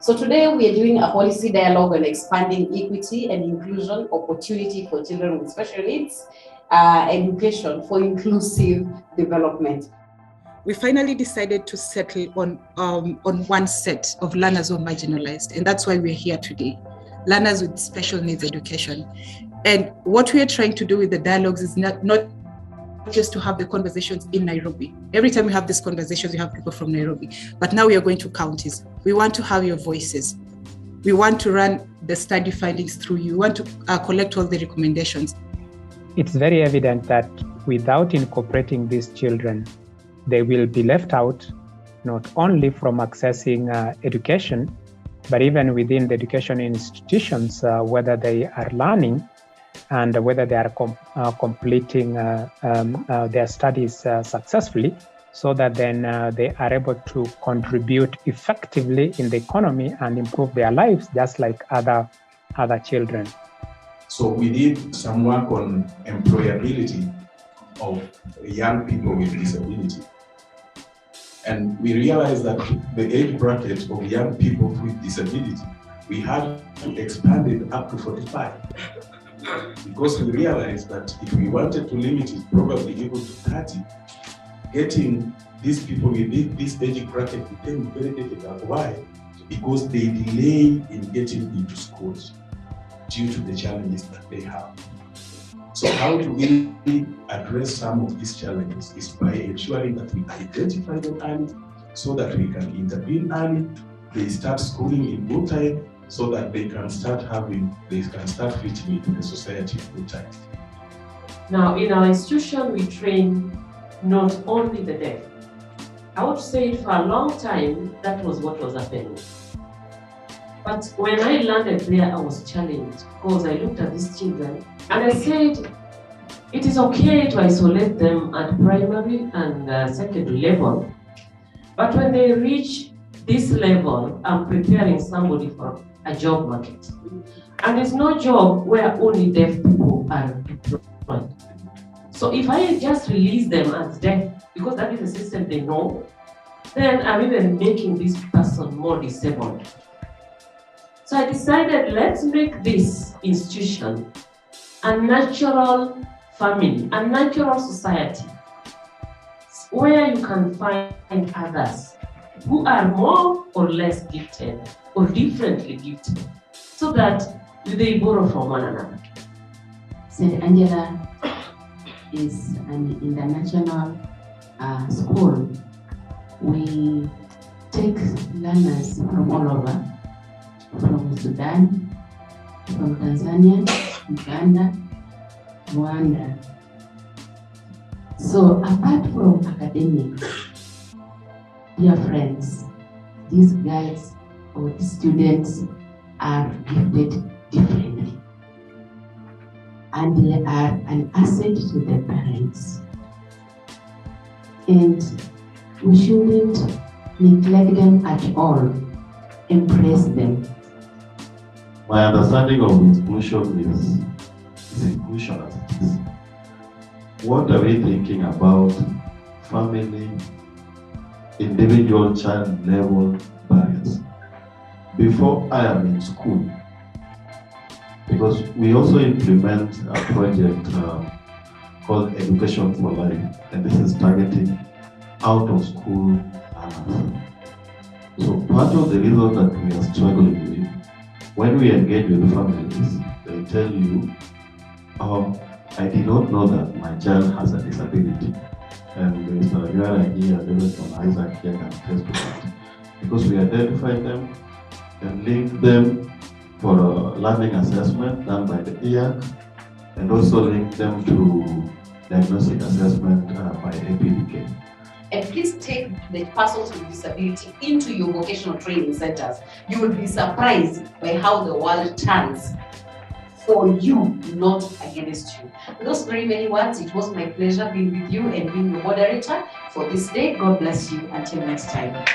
So today we are doing a policy dialogue on expanding equity and inclusion opportunity for children with special needs, education for inclusive development. We finally decided to settle on one set of learners who are marginalized, and that's why we're here today, learners with special needs education. And what we are trying to do with the dialogues is not just to have the conversations in Nairobi. Every time we have these conversations, we have people from Nairobi, but now we are going to counties. We want to have your voices. We want to run the study findings through you. We want to collect all the recommendations. It's very evident that without incorporating these children, they will be left out, not only from accessing education, but even within the education institutions, whether they are learning and whether they are completing their studies successfully, so that then they are able to contribute effectively in the economy and improve their lives just like other children. So we did some work on employability of young people with disability. And we realized that the age bracket of young people with disability, we had to expand it up to 45. Because we realized that if we wanted to limit it probably even to 30, getting these people within this age bracket became very difficult. Why? Because they delay in getting into schools due to the challenges that they have. So how do we address some of these challenges is by ensuring that we identify them early so that we can intervene early, they start schooling in good time so that they can start fitting into the society in good time. Now in our institution we train not only the deaf. I would say for a long time that was what was happening. But when I landed there, I was challenged because I looked at these children and I said, it is okay to isolate them at primary and secondary level, but when they reach this level, I'm preparing somebody for a job market. And there's no job where only deaf people are employed. So if I just release them as deaf, because that is the system they know, then I'm even making this person more disabled. So I decided, let's make this institution a natural family, a natural society, where you can find others who are more or less gifted or differently gifted, so that they borrow from one another. St. Angela is an international school. We take learners from all over, from Sudan, from Tanzania, Uganda, Rwanda. So apart from academics, dear friends, these guys or these students are gifted differently. And they are an asset to their parents. And we shouldn't neglect them at all, embrace them. My understanding of inclusion is inclusion as it is. What are we thinking about family, individual child level barriers before I am in school? Because we also implement a project called Education for Life, and this is targeting out of school learners. So part of the reason that we are struggling with, when we engage with the families, they tell you, I did not know that my child has a disability. And Mr. Aguara here, David Isaac here can attest to that. Because we identified them and linked them for a learning assessment done by the EAC, and also link them to diagnostic assessment by APDK. And please take the persons with disability into your vocational training centers. You will be surprised by how the world turns for you, not against you. With those very many words, it was my pleasure being with you and being the moderator for this day. God bless you. Until next time.